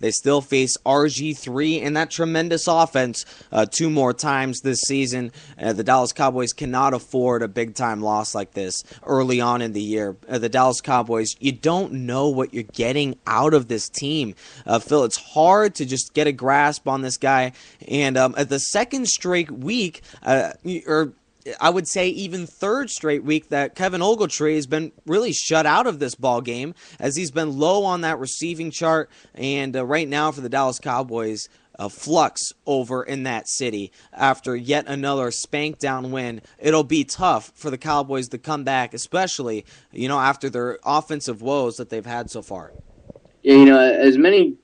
They still face RG3 and that tremendous offense 2 more times this season. The Dallas Cowboys cannot afford a big-time loss like this early on in the year. The Dallas Cowboys, you don't know what you're getting out of this team. Phil, it's hard to just get a grasp on this guy. And at the second straight week, or I would say even third straight week, that Kevin Ogletree has been really shut out of this ball game, as he's been low on that receiving chart. And right now for the Dallas Cowboys, flux over in that city after yet another spank down win. It'll be tough for the Cowboys to come back, especially after their offensive woes that they've had so far. Yeah, as many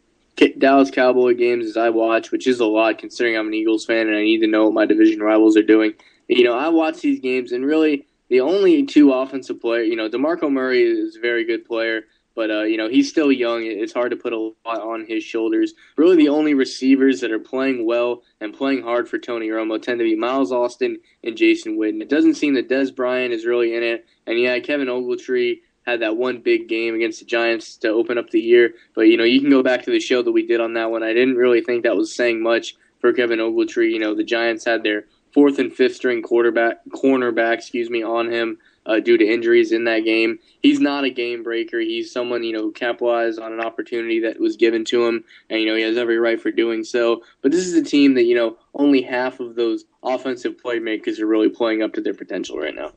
Dallas Cowboy games as I watch, which is a lot considering I'm an Eagles fan and I need to know what my division rivals are doing. I watch these games, and really the only two offensive players, DeMarco Murray is a very good player, but, he's still young. It's hard to put a lot on his shoulders. Really the only receivers that are playing well and playing hard for Tony Romo tend to be Miles Austin and Jason Witten. It doesn't seem that Dez Bryant is really in it. And, yeah, Kevin Ogletree had that one big game against the Giants to open up the year. But, you can go back to the show that we did on that one. I didn't really think that was saying much for Kevin Ogletree. The Giants had their fourth and fifth string cornerback, on him due to injuries in that game. He's not a game breaker. He's someone, who capitalized on an opportunity that was given to him, and, he has every right for doing so. But this is a team that, only half of those offensive playmakers are really playing up to their potential right now.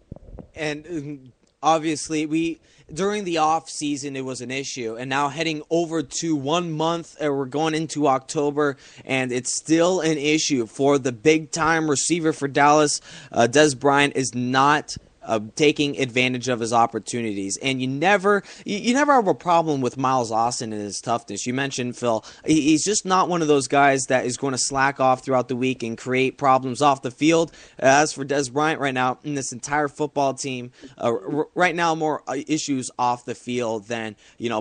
And obviously, during the off season, it was an issue, and now heading over to 1 month, we're going into October, and it's still an issue for the big-time receiver for Dallas. Dez Bryant is not taking advantage of his opportunities, and you never have a problem with Miles Austin and his toughness. You mentioned, Phil, he's just not one of those guys that is going to slack off throughout the week and create problems off the field. As for Dez Bryant right now, in this entire football team, right now more issues off the field than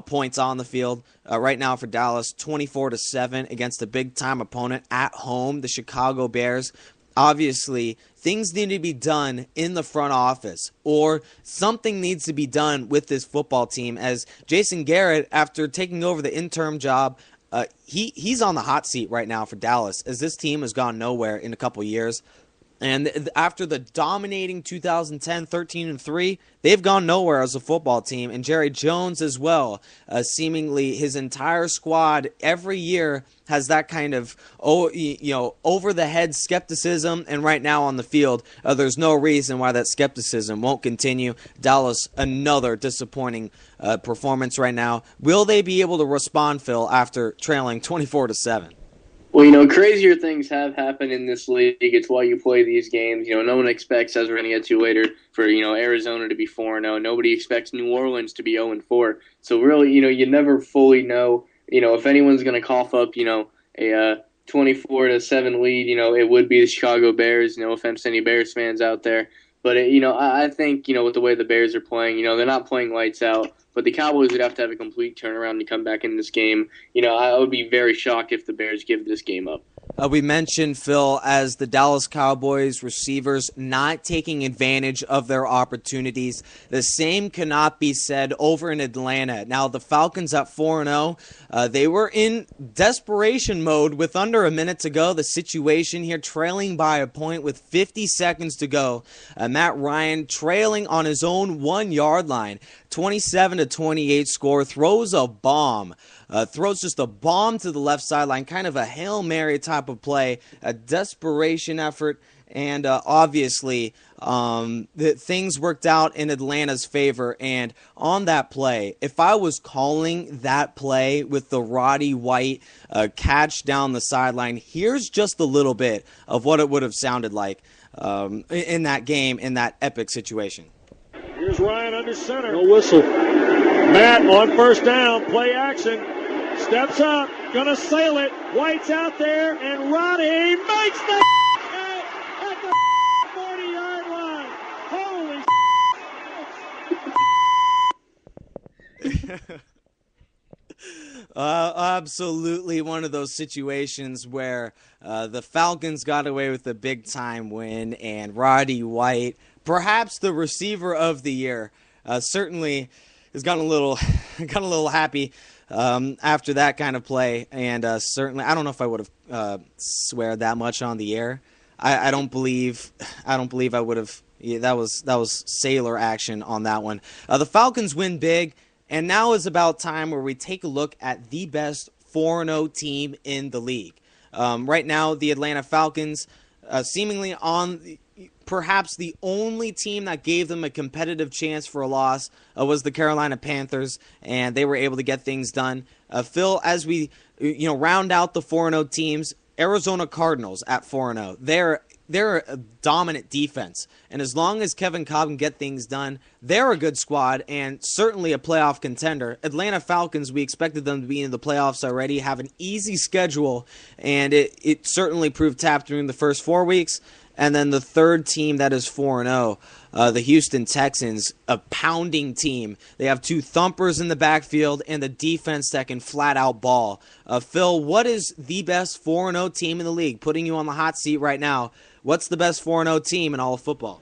points on the field. Right now for Dallas, 24-7 against a big-time opponent at home, the Chicago Bears. Obviously, things need to be done in the front office, or something needs to be done with this football team, as Jason Garrett, after taking over the interim job, he's on the hot seat right now for Dallas, as this team has gone nowhere in a couple years. And after the dominating 2010, 13-3, they've gone nowhere as a football team. And Jerry Jones as well, seemingly his entire squad every year has that kind of over-the-head skepticism. And right now on the field, there's no reason why that skepticism won't continue. Dallas, another disappointing performance right now. Will they be able to respond, Phil, after trailing 24-7? Well, crazier things have happened in this league. It's why you play these games. No one expects, as we're going to get to later, for, Arizona to be 4-0. Nobody expects New Orleans to be 0-4. So really, you never fully know, if anyone's going to cough up, a 24-7 lead, it would be the Chicago Bears. No offense to any Bears fans out there. But, I think, with the way the Bears are playing, they're not playing lights out. But the Cowboys would have to have a complete turnaround to come back in this game. I would be very shocked if the Bears give this game up. We mentioned, Phil, as the Dallas Cowboys receivers not taking advantage of their opportunities. The same cannot be said over in Atlanta. Now, the Falcons at 4-0, they were in desperation mode with under a minute to go. The situation here, trailing by a point with 50 seconds to go. Matt Ryan trailing on his own 1-yard line. 27-28 score, throws a bomb. Throws just a bomb to the left sideline, kind of a Hail Mary type of play, a desperation effort, and obviously things worked out in Atlanta's favor. And on that play, if I was calling that play with the Roddy White catch down the sideline, here's just a little bit of what it would have sounded like in that game, in that epic situation. Here's Ryan under center. No whistle. Matt on first down. Play action. Steps up. Gonna sail it. White's out there. And Roddy makes the at the 40-yard line. Holy Absolutely one of those situations where the Falcons got away with a big-time win, and Roddy White, perhaps the receiver of the year, certainly has gotten a little happy after that kind of play. And certainly, I don't know if I would have swear that much on the air. I don't believe I would have. Yeah, that was sailor action on that one. The Falcons win big, and now is about time where we take a look at the best 4-0 team in the league. Right now, the Atlanta Falcons, seemingly on perhaps the only team that gave them a competitive chance for a loss, was the Carolina Panthers, and they were able to get things done. Phil, as we round out the 4-0 teams, Arizona Cardinals at 4-0. They're a dominant defense, and as long as Kevin Cobb can get things done, they're a good squad and certainly a playoff contender. Atlanta Falcons, we expected them to be in the playoffs already, have an easy schedule, and it certainly proved tapped during the first 4 weeks. And then the third team that is 4-0, the Houston Texans, a pounding team. They have 2 thumpers in the backfield and the defense that can flat out ball. Phil, what is the best 4-0 team in the league? Putting you on the hot seat right now. What's the best 4-0 team in all of football?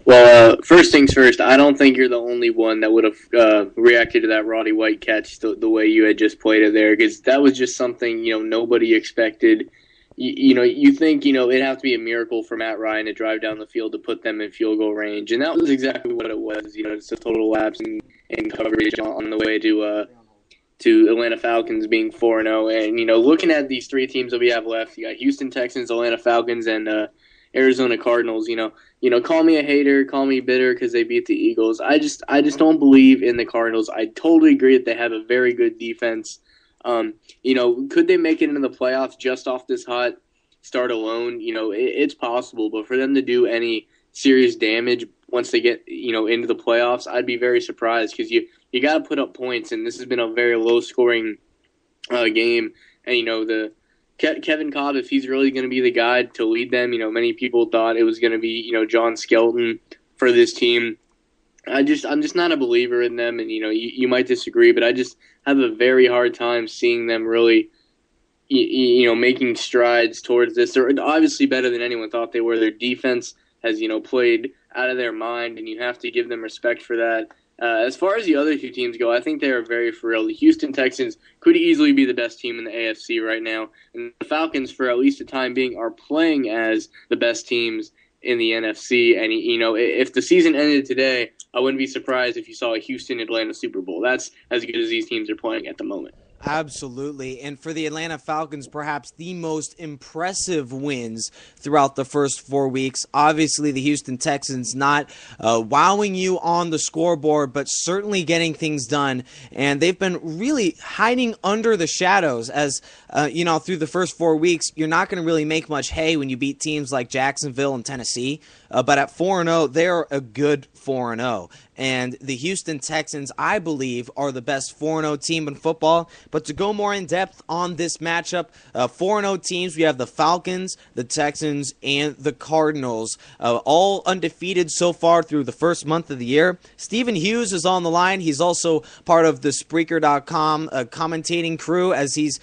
Well, first things first, I don't think you're the only one that would have reacted to that Roddy White catch the way you had just played it there, because that was just something nobody expected. You think it'd have to be a miracle for Matt Ryan to drive down the field to put them in field goal range, and that was exactly what it was. It's a total lapse in coverage on the way to Atlanta Falcons being 4-0. And looking at these 3 teams that we have left, you got Houston Texans, Atlanta Falcons, and Arizona Cardinals. Call me a hater, call me bitter because they beat the Eagles. I just don't believe in the Cardinals. I totally agree that they have a very good defense. Could they make it into the playoffs just off this hot start alone? It's possible, but for them to do any serious damage once they get, into the playoffs, I'd be very surprised, because you got to put up points, and this has been a very low scoring game. And Kevin Cobb, if he's really going to be the guy to lead them, many people thought it was going to be John Skelton for this team. I'm just not a believer in them, and you might disagree, but I just have a very hard time seeing them really, making strides towards this. They're obviously better than anyone thought they were. Their defense has played out of their mind, and you have to give them respect for that. As far as the other 2 teams go, I think they are very for real. The Houston Texans could easily be the best team in the AFC right now, and the Falcons, for at least the time being, are playing as the best teams in the NFC. And if the season ended today, I wouldn't be surprised if you saw a Houston-Atlanta Super Bowl. That's as good as these teams are playing at the moment. Absolutely. And for the Atlanta Falcons, perhaps the most impressive wins throughout the first 4 weeks. Obviously, the Houston Texans not wowing you on the scoreboard, but certainly getting things done. And they've been really hiding under the shadows as, through the first 4 weeks. You're not going to really make much hay when you beat teams like Jacksonville and Tennessee. But at 4-0, they're a good 4-0. And the Houston Texans, I believe, are the best 4-0 team in football. But to go more in depth on this matchup, 4-0 teams, we have the Falcons, the Texans, and the Cardinals, all undefeated so far through the first month of the year. Stephen Hughes is on the line. He's also part of the Spreaker.com commentating crew, as he's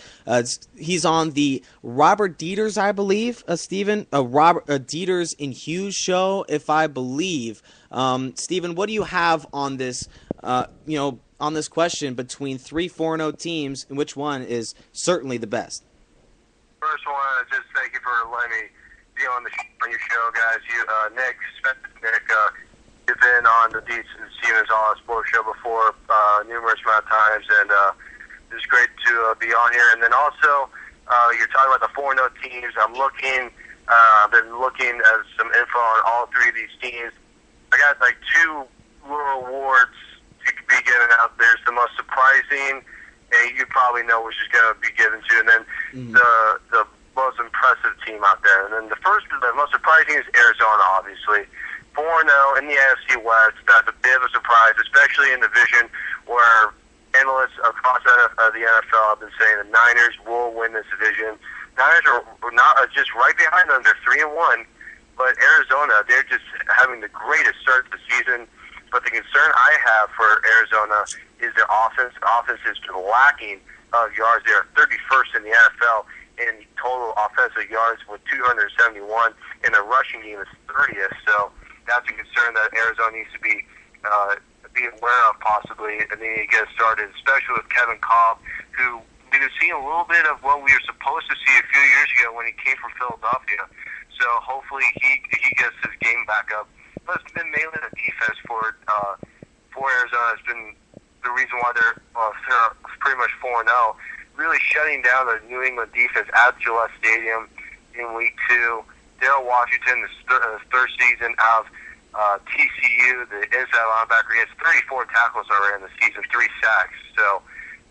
on the Robert Dieters, I believe, Robert Dieters and Hughes show, if I believe. Stephen, what do you have on this, on this question between 3 4-0 teams, and which one is certainly the best? First, I want to just thank you for letting me be on your show, guys. Nick, you've been on the Deets and Stevens All Sports Show before numerous amount of times, and it's great to be on here. And then also, you're talking about the 4-0 teams. I've been looking at some info on all 3 of these teams. I got 2 little awards to be given out. There's the most surprising, and you probably know which is going to be given to, and then the most impressive team out there. And then the most surprising is Arizona, obviously. 4-0 in the AFC West. That's a bit of a surprise, especially in the division where analysts across the NFL have been saying the Niners will win this division. Niners are not just right behind them. They're 3-1. But Arizona, they're just having the greatest start to the season. But the concern I have for Arizona is their offense. The offense has been lacking of yards. They are 31st in the NFL in total offensive yards with 271, and their rushing game is 30th. So that's a concern that Arizona needs to be aware of possibly, and then you get started, especially with Kevin Cobb who we've been seeing a little bit of what we were supposed to see a few years ago when he came from Philadelphia. So hopefully he gets his game back up. But it's been mainly the defense for Arizona has been the reason why they're pretty much 4-0. Really shutting down the New England defense at Gillette Stadium in Week 2. Daryl Washington, his third season out of TCU, the inside linebacker, he has 34 tackles already in the season, 3 sacks. So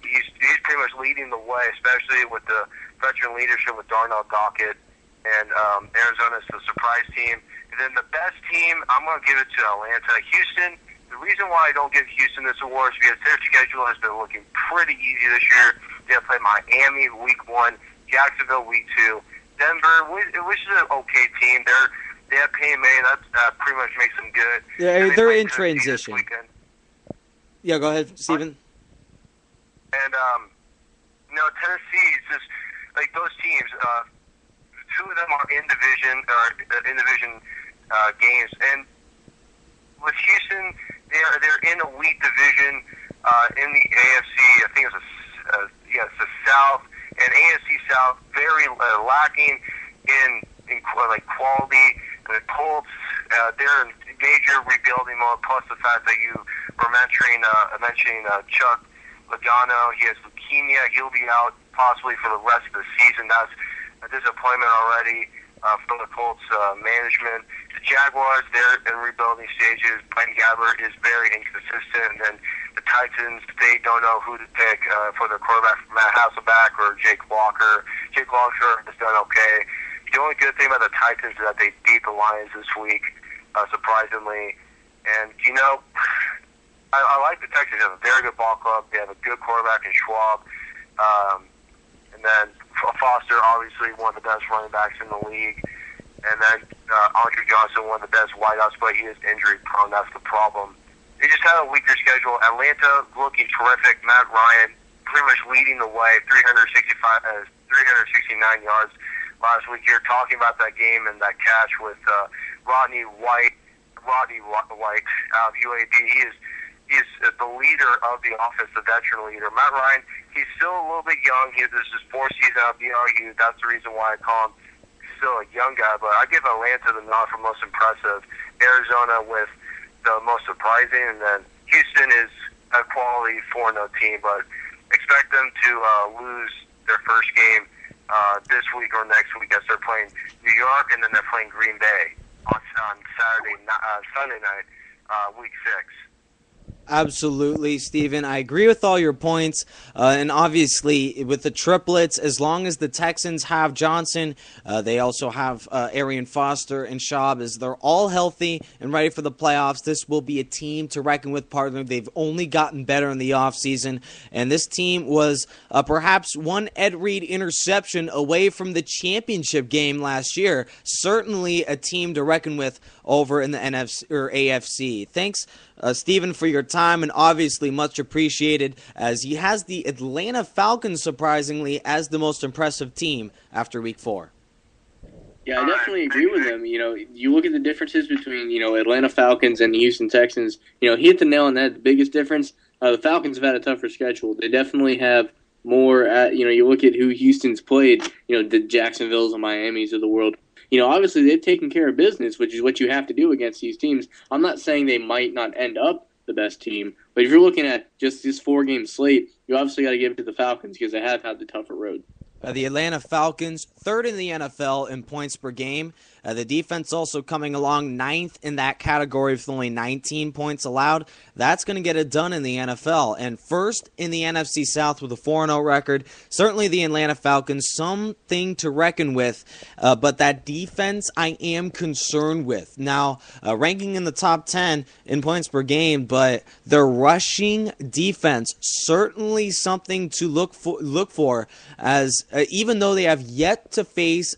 he's pretty much leading the way, especially with the veteran leadership with Darnell Dockett. And Arizona's the surprise team. And then the best team, I'm going to give it to Atlanta. Houston, the reason why I don't give Houston this award is because their schedule has been looking pretty easy this year. They have played Miami Week 1, Jacksonville Week 2, Denver, which is an okay team. They have Payne May. That pretty much makes them good. Yeah, they're in transition. Yeah, go ahead, Steven. And, Tennessee is just, like, those teams, 2 of them are in division games. And with Houston, they're in a weak division in the AFC. I think it's the South, and AFC South very lacking in quality. The Colts, they're in major rebuilding mode. Plus the fact that you were mentioning Chuck Logano, he has leukemia. He'll be out possibly for the rest of the season. That's a disappointment already from the Colts management. The Jaguars, they're in rebuilding stages. Blaine Gabbert is very inconsistent. And then the Titans, they don't know who to pick for their quarterback, Matt Hasselbeck or Jake Walker. Jake Walker has done okay. The only good thing about the Titans is that they beat the Lions this week, surprisingly. And, I like the Texans. They have a very good ball club. They have a good quarterback in Schwab. And then Foster, obviously one of the best running backs in the league. And then Andre Johnson, one of the best wideouts, but he is injury prone. That's the problem. They just had a weaker schedule. Atlanta looking terrific. Matt Ryan pretty much leading the way, 369 yards last week. You're talking about that game and that catch with Rodney White out of UAB. He's the leader of the offense, the veteran leader. Matt Ryan, he's still a little bit young. This is his 4th season out of BYU. That's the reason why I call him still a young guy. But I give Atlanta the nod for most impressive. Arizona with the most surprising. And then Houston is a quality 4-0 team. But expect them to lose their first game this week or next week as they're playing New York. And then they're playing Green Bay on Sunday night, Week 6. Absolutely, Steven. I agree with all your points. And obviously, with the triplets, as long as the Texans have Johnson, they also have Arian Foster and Schaub. As they're all healthy and ready for the playoffs, this will be a team to reckon with, partner. They've only gotten better in the offseason. And this team was perhaps one Ed Reed interception away from the championship game last year. Certainly a team to reckon with over in the NFC or AFC. Thanks, Steven, for your time, and obviously much appreciated, as he has the Atlanta Falcons, surprisingly, as the most impressive team after Week 4. Yeah, I definitely agree with him. You look at the differences between, Atlanta Falcons and the Houston Texans. He hit the nail on that. The biggest difference, the Falcons have had a tougher schedule. They definitely have more, you look at who Houston's played, the Jacksonvilles and Miamis of the world. Obviously they've taken care of business, which is what you have to do against these teams. I'm not saying they might not end up the best team, but if you're looking at just this 4-game slate, you obviously got to give it to the Falcons because they have had the tougher road. The Atlanta Falcons, 3rd in the NFL in points per game. The defense also coming along 9th in that category with only 19 points allowed. That's going to get it done in the NFL. And 1st in the NFC South with a 4-0 record. Certainly the Atlanta Falcons, something to reckon with. But that defense I am concerned with. Now, ranking in the top 10 in points per game, but their rushing defense, certainly something to look for as even though they have yet to face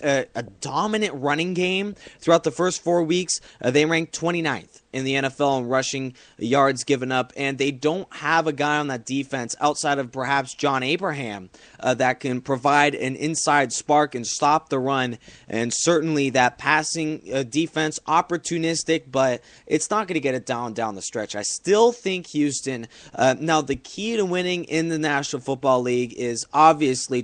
a dominant running game throughout the first 4 weeks. They ranked 29th in the NFL in rushing yards given up, and they don't have a guy on that defense outside of perhaps John Abraham that can provide an inside spark and stop the run, and certainly that passing defense, opportunistic, but it's not going to get it down the stretch. I still think Houston, now the key to winning in the National Football League is obviously